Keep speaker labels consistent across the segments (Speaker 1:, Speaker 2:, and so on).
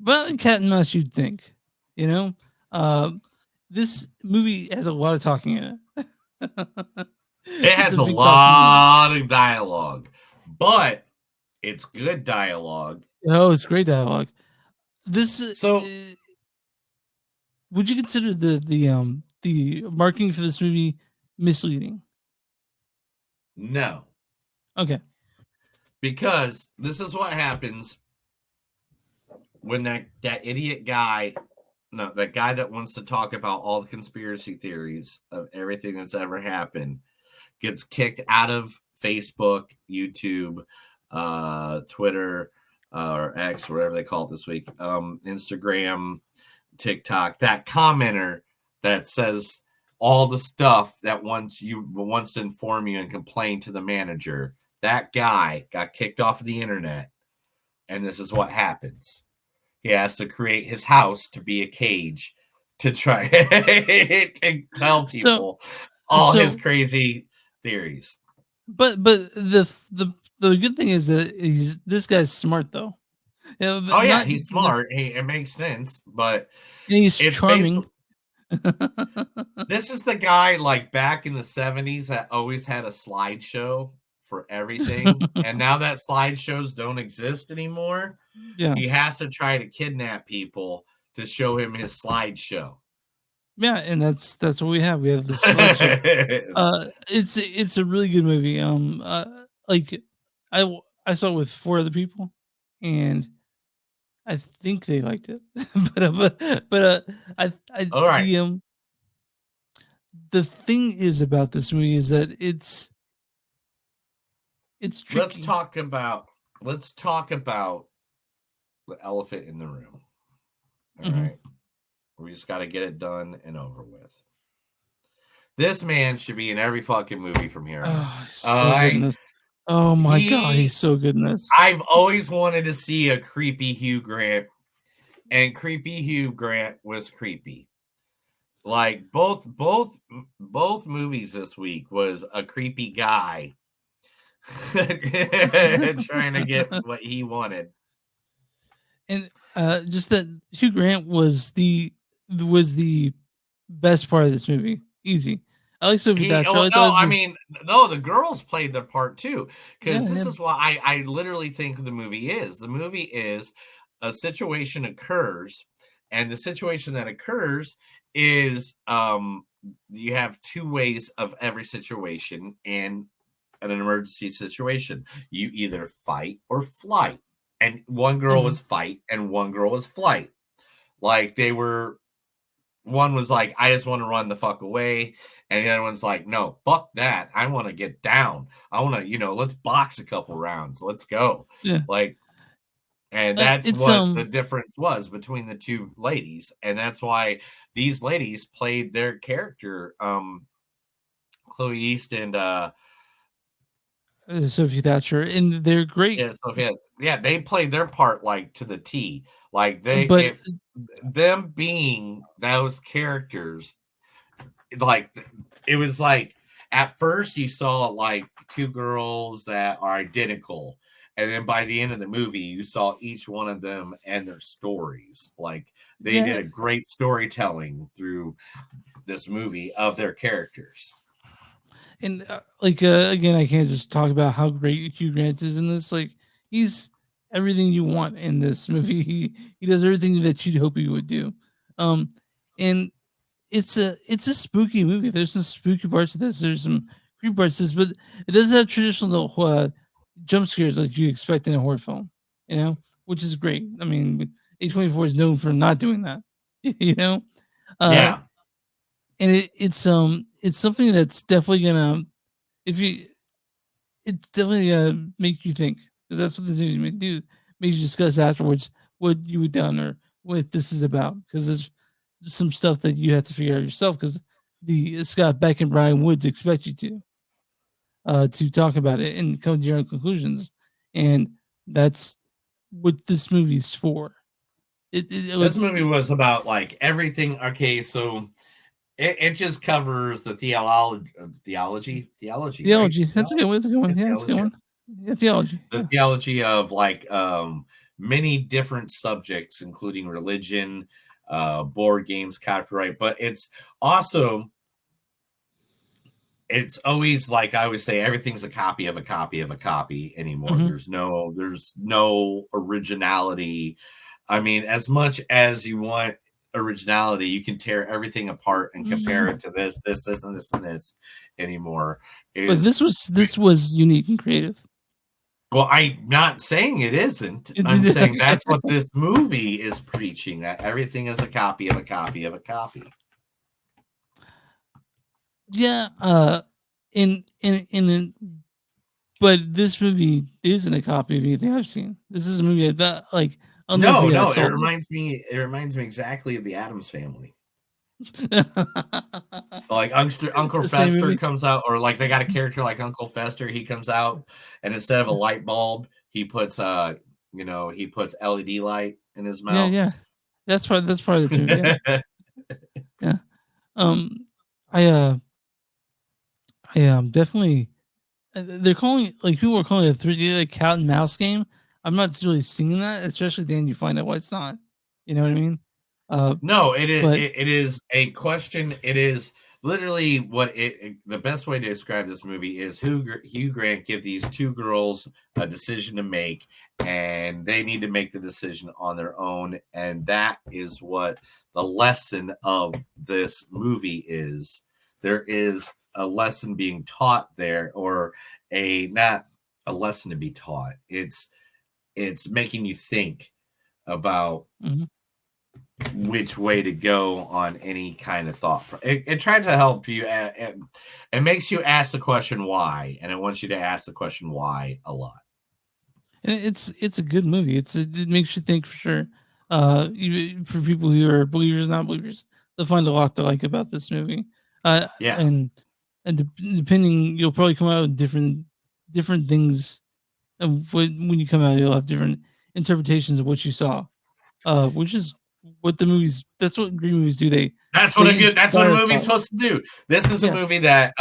Speaker 1: But cat and mouse, you'd think, you know. Uh, this movie has a lot of talking in it.
Speaker 2: It
Speaker 1: It's
Speaker 2: has
Speaker 1: a
Speaker 2: a
Speaker 1: big talking movie.
Speaker 2: lot of dialogue, but it's good dialogue.
Speaker 1: Oh, it's great dialogue. This
Speaker 2: So
Speaker 1: would you consider the marketing for this movie misleading?
Speaker 2: no,
Speaker 1: Okay.
Speaker 2: because this is what happens when that idiot guy, no, that guy that wants to talk about all the conspiracy theories of everything that's ever happened, gets kicked out of Facebook, YouTube, Twitter, or X, whatever they call it this week, Instagram, TikTok. That commenter that says all the stuff that wants to inform you and complain to the manager. That guy got kicked off of the internet, and this is what happens. He has to create his house to be a cage to try to tell
Speaker 1: So
Speaker 2: people all his
Speaker 1: so
Speaker 2: crazy theories.
Speaker 1: but the good thing is that this guy's smart though. Yeah,
Speaker 2: Oh
Speaker 1: but
Speaker 2: yeah,
Speaker 1: not
Speaker 2: he's smart. It makes sense, but
Speaker 1: and he's
Speaker 2: it's
Speaker 1: charming.
Speaker 2: basically this is the guy like back in the 70s that always had a slideshow for everything. And now that slideshows don't exist anymore,
Speaker 1: Yeah.
Speaker 2: he has to try to kidnap people to show him his slideshow.
Speaker 1: Yeah, and that's what we have. We have the slideshow. It's a really good movie. Like I saw it with 4 other people, and I think they liked it. But I
Speaker 2: All right,
Speaker 1: the thing is about this movie is that it's
Speaker 2: let's
Speaker 1: tricky.
Speaker 2: talk about let's talk about the elephant in the room. All
Speaker 1: Hmm.
Speaker 2: right. We just got to get it done and over with. This man should be in every fucking movie from here on out.
Speaker 1: Oh, he's
Speaker 2: All
Speaker 1: so good in
Speaker 2: right.
Speaker 1: this. Oh my god, he's
Speaker 2: He
Speaker 1: so good in this.
Speaker 2: I've always wanted to see a creepy Hugh Grant, and creepy Hugh Grant was creepy. Like both movies this week was a creepy guy trying to get what he wanted.
Speaker 1: And just that Hugh Grant was the best part of this movie. Easy. I like Sophie
Speaker 2: He
Speaker 1: Thatcher.
Speaker 2: oh
Speaker 1: I
Speaker 2: no,
Speaker 1: thought
Speaker 2: I mean no, the girls played their part too.
Speaker 1: yeah,
Speaker 2: Because
Speaker 1: yeah.
Speaker 2: this is what I literally think the movie is. The movie is a situation occurs, and the situation that occurs is you have two ways of every situation in an emergency situation. You either fight or flight. And one girl
Speaker 1: Mhm.
Speaker 2: was fight and one girl was flight. Like they were one was like, I just want to run the fuck away. And the other one's like, no, fuck that. I want to get down. I want to, let's box a couple rounds. Let's go.
Speaker 1: Yeah.
Speaker 2: Like, and that's
Speaker 1: It's
Speaker 2: what the difference was between the two ladies. And that's why these ladies played their character, Chloe East and,
Speaker 1: Sophie Thatcher, and they're great.
Speaker 2: yeah, Sophia. Yeah, they played their part like to the T. Like
Speaker 1: But
Speaker 2: if them being those characters, like it was like at first you saw like two girls that are identical, and then by the end of the movie you saw each one of them and their stories. Like they did
Speaker 1: yeah,
Speaker 2: a great storytelling through this movie of their characters.
Speaker 1: and like again, I can't just talk about how great Hugh Grant is in this. Like he's everything you want in this movie. He does everything that you'd hope he would do. Um, and it's a spooky movie. There's some spooky parts of this. There's some creepy parts of this, but it doesn't have traditional jump scares like you expect in a horror film. You know, which is great. I mean, A24 is known for not doing that. You know, uh,
Speaker 2: Yeah,
Speaker 1: and it's something that's definitely gonna if you it's definitely gonna make you think because that's what this movie may do. Make you discuss afterwards what you would done or what this is about because there's some stuff that you have to figure out yourself because the Scott Beck and Brian Woods expect you to talk about it and come to your own conclusions, and that's what this movie's for.
Speaker 2: this
Speaker 1: Like
Speaker 2: movie was about like everything. Okay, so it just covers the theology, right?
Speaker 1: theology. That's a good one. That's a good
Speaker 2: Yeah,
Speaker 1: one. Yeah, that's a good
Speaker 2: theology.
Speaker 1: one. Yeah, theology.
Speaker 2: The
Speaker 1: Yeah.
Speaker 2: theology of like many different subjects, including religion, board games, copyright, but it's also it's always like I always say, everything's a copy of a copy of a copy anymore.
Speaker 1: Mm-hmm.
Speaker 2: There's no originality. I mean, as much as you want originality, you can tear everything apart and compare it to this, and this, and this anymore.
Speaker 1: But
Speaker 2: Is
Speaker 1: this was unique and creative.
Speaker 2: Well, I'm not saying it isn't. I'm saying
Speaker 1: Okay.
Speaker 2: that's what this movie is preaching, that everything is a copy of a copy of a copy.
Speaker 1: Yeah. In but this movie isn't a copy of anything I've seen. This is a movie that like I'll never
Speaker 2: No,
Speaker 1: forget I
Speaker 2: no, it
Speaker 1: saw
Speaker 2: reminds me. It reminds me exactly of the Addams Family. Like Uncle
Speaker 1: the same
Speaker 2: Fester
Speaker 1: movie.
Speaker 2: comes out, or like they got a character like Uncle Fester. He comes out, and instead of a light bulb, he puts he puts LED light in his
Speaker 1: Yeah,
Speaker 2: mouth.
Speaker 1: yeah. That's part of this movie. Yeah, yeah. Um, I definitely. They're calling like people are calling it a 3D like cat and mouse game. I'm not really seeing that, especially then you find out why it's not. You know what I mean?
Speaker 2: No, it is.
Speaker 1: But
Speaker 2: It is a question. It is literally the best way to describe this movie is Hugh Grant give these two girls a decision to make, and they need to make the decision on their own, and that is what the lesson of this movie is. There is a lesson being taught there, or not a lesson to be taught. It's making you think about
Speaker 1: mhm.
Speaker 2: which way to go on any kind of thought. It tried to help you. It makes you ask the question why, and it wants you to ask the question why a lot.
Speaker 1: And it's a good movie. It makes you think for sure. For people who are believers, not believers, they'll find a lot to like about this movie.
Speaker 2: Yeah,
Speaker 1: And depending, you'll probably come out with different things. And when you come out, you'll have different interpretations of what you saw. Which is what the movies. That's what great movies do. They
Speaker 2: that's what a
Speaker 1: inspire
Speaker 2: movie's
Speaker 1: thought.
Speaker 2: supposed to do. This is a
Speaker 1: Yeah,
Speaker 2: movie that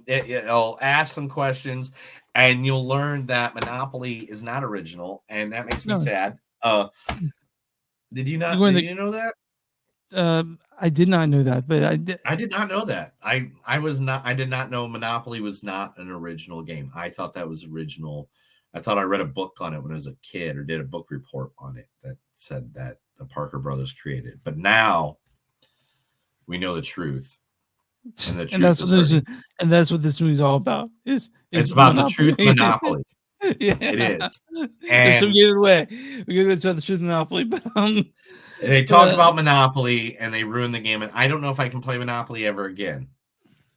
Speaker 2: it'll ask some questions, and you'll learn that Monopoly is not original, and that makes me
Speaker 1: no, it's
Speaker 2: sad. Did you
Speaker 1: you
Speaker 2: not?
Speaker 1: go in
Speaker 2: Did
Speaker 1: the.
Speaker 2: you know that?
Speaker 1: I did not know that, but I did.
Speaker 2: I did not know that. I did not know Monopoly was not an original game. I thought that was original. I thought I read a book on it when I was a kid, or did a book report on it that said that the Parker brothers created. But now we know the truth, and the
Speaker 1: And
Speaker 2: truth
Speaker 1: that's
Speaker 2: is
Speaker 1: what this is,
Speaker 2: hurting.
Speaker 1: and that's what this movie's all about.
Speaker 2: It's
Speaker 1: Is
Speaker 2: about the truth
Speaker 1: Monopoly?
Speaker 2: monopoly. It
Speaker 1: Yeah.
Speaker 2: is.
Speaker 1: So we
Speaker 2: And
Speaker 1: gave it away. We gave it about the truth Monopoly,
Speaker 2: they
Speaker 1: but
Speaker 2: talk about Monopoly and they ruin the game. And I don't know if I can play Monopoly ever again.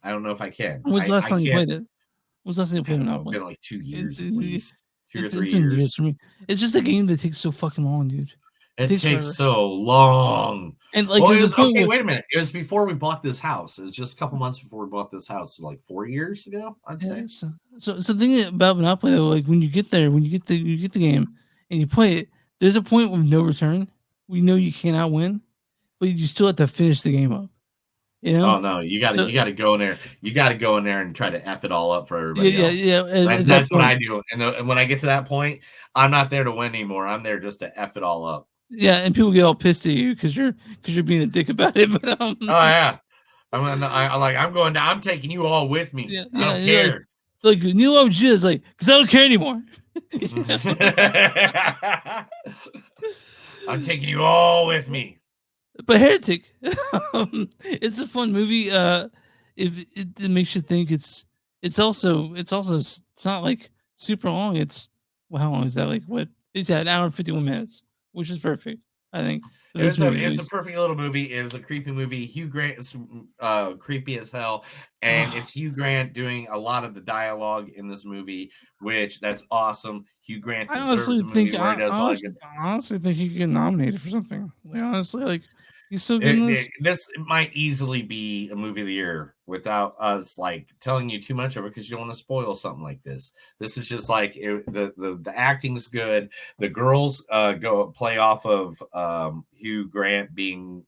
Speaker 2: I don't know if I can.
Speaker 1: when was the last
Speaker 2: I
Speaker 1: time you
Speaker 2: can't.
Speaker 1: played it? When was the last time you
Speaker 2: I
Speaker 1: played
Speaker 2: don't know. It's
Speaker 1: Monopoly?
Speaker 2: been like 2
Speaker 1: It's
Speaker 2: years at least, 2 or 3
Speaker 1: it's been
Speaker 2: years.
Speaker 1: years for me. It's just a game that takes so fucking long, dude. It
Speaker 2: It
Speaker 1: takes
Speaker 2: takes
Speaker 1: forever.
Speaker 2: so long.
Speaker 1: And like
Speaker 2: Well, it
Speaker 1: there's a
Speaker 2: was
Speaker 1: point
Speaker 2: okay.
Speaker 1: where
Speaker 2: Wait a minute. It was before we bought this house. It was just a couple months before we bought this house, like 4 years ago, I'd
Speaker 1: yeah,
Speaker 2: say.
Speaker 1: so the thing about Monopoly, though, like when you get there, when you get the game and you play it, there's a point of no return. We know you cannot win, but you still have to finish the game up. You know?
Speaker 2: Oh no,
Speaker 1: So
Speaker 2: you gotta go in there. You gotta go in there and try to F it all up for
Speaker 1: yeah,
Speaker 2: everybody
Speaker 1: yeah,
Speaker 2: else.
Speaker 1: yeah. At that
Speaker 2: That's what
Speaker 1: point,
Speaker 2: I do. And when I get to that point, I'm not there to win anymore. I'm there just to F it all up.
Speaker 1: yeah, and people get all pissed at you because you're being a dick about it. But
Speaker 2: Oh yeah. I'm going down. I'm taking you all with me.
Speaker 1: yeah,
Speaker 2: I
Speaker 1: yeah,
Speaker 2: don't
Speaker 1: you're
Speaker 2: care.
Speaker 1: like Neil OG is like because I don't care anymore.
Speaker 2: I'm taking you all with me.
Speaker 1: But Heretic, it's a fun movie. If it makes you think, it's not like super long. It's well, how long is that? Like what? It's at an hour and 51 minutes, which is perfect. I think for this movie at
Speaker 2: It's a
Speaker 1: least.
Speaker 2: perfect little movie. It was a creepy movie. Hugh Grant is creepy as hell, and it's Hugh Grant doing a lot of the dialogue in this movie, which that's awesome. Hugh Grant deserves a movie where he does a lot of good.
Speaker 1: I honestly think he could get nominated for something. Like honestly, like he's so good in this.
Speaker 2: This might easily be a movie of the year without us like telling you too much of it because you don't want to spoil something like this. This is just like the acting's good. The girls go play off of Hugh Grant being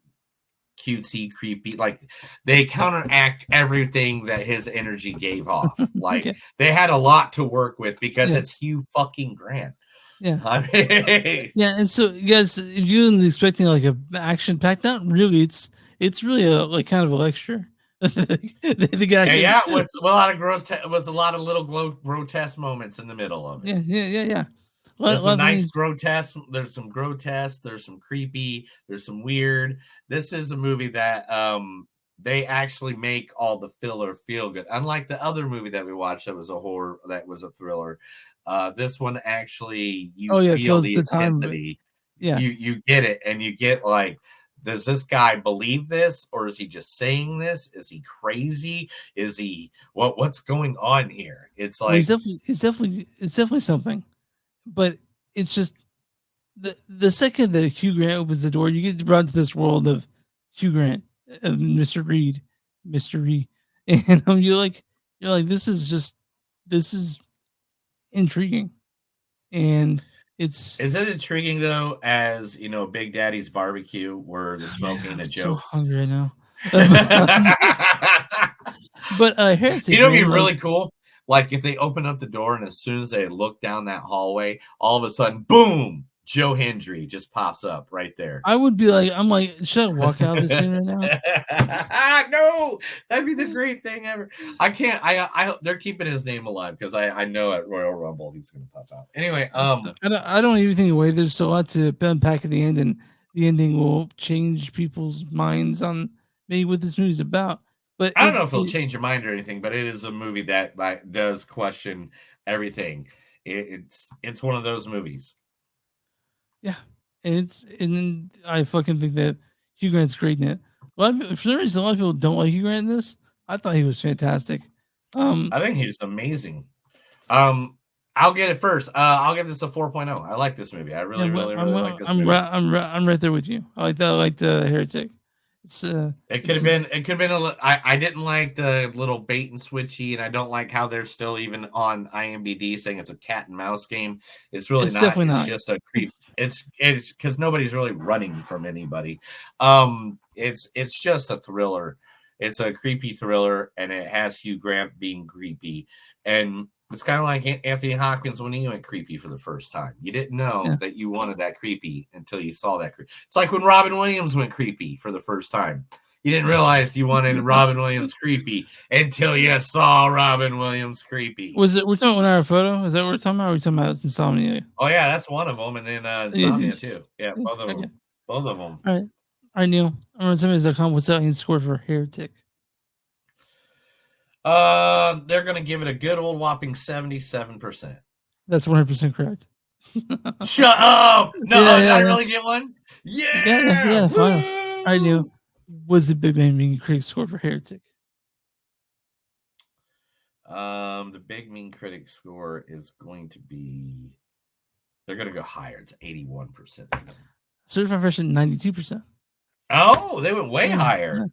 Speaker 2: cutesy, creepy. Like they counteract everything that his energy gave off. Like
Speaker 1: Yeah,
Speaker 2: they had a lot to work with because
Speaker 1: yeah,
Speaker 2: it's Hugh fucking Grant.
Speaker 1: Yeah.
Speaker 2: I mean,
Speaker 1: Yeah, and so you guys, if you're expecting like a action pack, not really. It's really a like kind of a lecture. The guy
Speaker 2: yeah,
Speaker 1: goes,
Speaker 2: yeah. With a lot of was a lot of little grotesque moments in the middle of it.
Speaker 1: yeah.
Speaker 2: There's
Speaker 1: A lot
Speaker 2: some
Speaker 1: of
Speaker 2: nice
Speaker 1: things.
Speaker 2: grotesque. There's some grotesque. There's some creepy. There's some weird. This is a movie that they actually make all the filler feel good. Unlike the other movie that we watched that was a horror, that was a thriller. This one actually, you
Speaker 1: Oh yeah, it
Speaker 2: feel
Speaker 1: feels
Speaker 2: the
Speaker 1: the time, but
Speaker 2: intensity.
Speaker 1: yeah.
Speaker 2: You get it, and you get like, does this guy believe this, or is he just saying this? Is he crazy? Is he what's going on here? It's
Speaker 1: Well,
Speaker 2: like,
Speaker 1: it's definitely something, but it's just the second that Hugh Grant opens the door, you get brought into this world of Hugh Grant, of Mr. Reed, Mr. Reed, and you're like this is intriguing, and it's
Speaker 2: is it intriguing though, as you know, Big Daddy's Barbecue, where the
Speaker 1: oh, man,
Speaker 2: smoking
Speaker 1: I'm
Speaker 2: a
Speaker 1: so
Speaker 2: joke?
Speaker 1: hungry right now.
Speaker 2: You
Speaker 1: But Heretic,
Speaker 2: know, it'd be
Speaker 1: man, like
Speaker 2: really cool. Like if they open up the door and as soon as they look down that hallway, all of a sudden, boom, Joe Hendry just pops up right there.
Speaker 1: I would be like, I'm like, should I walk out of this scene right now?
Speaker 2: No, that'd be the great thing ever. I can't. They're keeping his name alive because I know at Royal Rumble he's gonna pop out. Anyway,
Speaker 1: I don't want anything away. There's a lot to unpack at the end, and the ending will change people's minds on maybe what this movie's about. But
Speaker 2: I don't know if it'll change your mind or anything, but it is a movie that like does question everything. It's one of those movies.
Speaker 1: yeah, and then I fucking think that Hugh Grant's great in it. For some reason, a lot of people don't like Hugh Grant in this. I thought he was fantastic.
Speaker 2: I think he's amazing. Um, I'll get it first. I'll give this a 4.0. I like this movie. I
Speaker 1: Yeah,
Speaker 2: really, really, really like this movie.
Speaker 1: I'm right there with you. I like that. I like the Heretic. It's
Speaker 2: It could
Speaker 1: it's
Speaker 2: have been. It could have been I didn't like the little bait and switchy, and I don't like how they're still even on IMDb saying it's a cat and mouse game. It's really
Speaker 1: it's
Speaker 2: not.
Speaker 1: definitely
Speaker 2: It's
Speaker 1: not.
Speaker 2: just a creep.
Speaker 1: It's
Speaker 2: It's because nobody's really running from anybody. It's just a thriller. It's a creepy thriller, and it has Hugh Grant being creepy, and it's kind of like Anthony Hopkins when he went creepy for the first time. You didn't know
Speaker 1: yeah.
Speaker 2: that you wanted that creepy until you saw that. It's like when Robin Williams went creepy for the first time. You didn't realize you wanted Robin Williams creepy until you saw Robin Williams creepy.
Speaker 1: Was it? We're talking about our photo. Is that what we're talking about? Or are we talking about Insomnia?
Speaker 2: Oh yeah, that's one of them, and then Insomnia too. Yeah, both of
Speaker 1: Okay.
Speaker 2: them. Both of them.
Speaker 1: All right, Neil. I'm on Timmons.com. What's that score for Heretic?
Speaker 2: They're gonna give it a good old whopping 77%.
Speaker 1: That's 100% correct.
Speaker 2: Shut up! No,
Speaker 1: Yeah,
Speaker 2: did I
Speaker 1: yeah,
Speaker 2: really get one?
Speaker 1: yeah.
Speaker 2: Yeah!
Speaker 1: Fine. All right, Neil.
Speaker 2: Woo!
Speaker 1: What's the Big Man Mean Critic score for Heretic?
Speaker 2: The Big Mean Critic score is going to be. They're gonna go higher. It's 81%.
Speaker 1: Certified Fresh at 92%.
Speaker 2: Oh, they went way higher.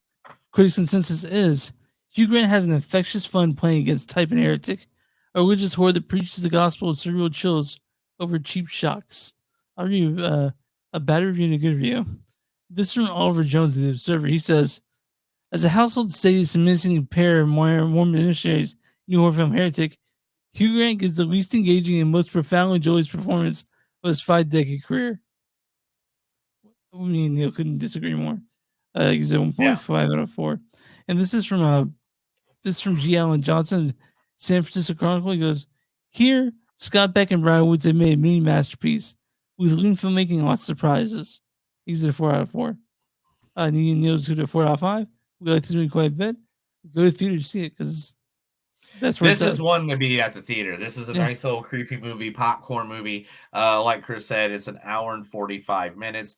Speaker 1: Critics' consensus is Hugh Grant has an infectious fun playing against type and Heretic, a religious horde that preaches the gospel of surreal chills over cheap shocks. I'll read you a bad review and a good review. This is from Oliver Jones of The Observer. He says, as a household status and missing pair of Mormon missionaries, new horror film Heretic, Hugh Grant gives the least engaging and most profoundly joyous performance of his 5-decade career. Me and Neil couldn't disagree more. He's at 1.5 out of 4. And this is from G. Allen Johnson, San Francisco Chronicle. He goes, here, Scott Beck and Brian Woods have made a mini masterpiece with lean filmmaking and lots of surprises. He's at a 4 out of 4. Neil's good at 4 out of 5. We like this movie quite a bit. Go to the theater to see it because that's where
Speaker 2: this is one to be at the theater. This is a nice little creepy movie, popcorn movie. Like Chris said, it's an hour and 45 minutes.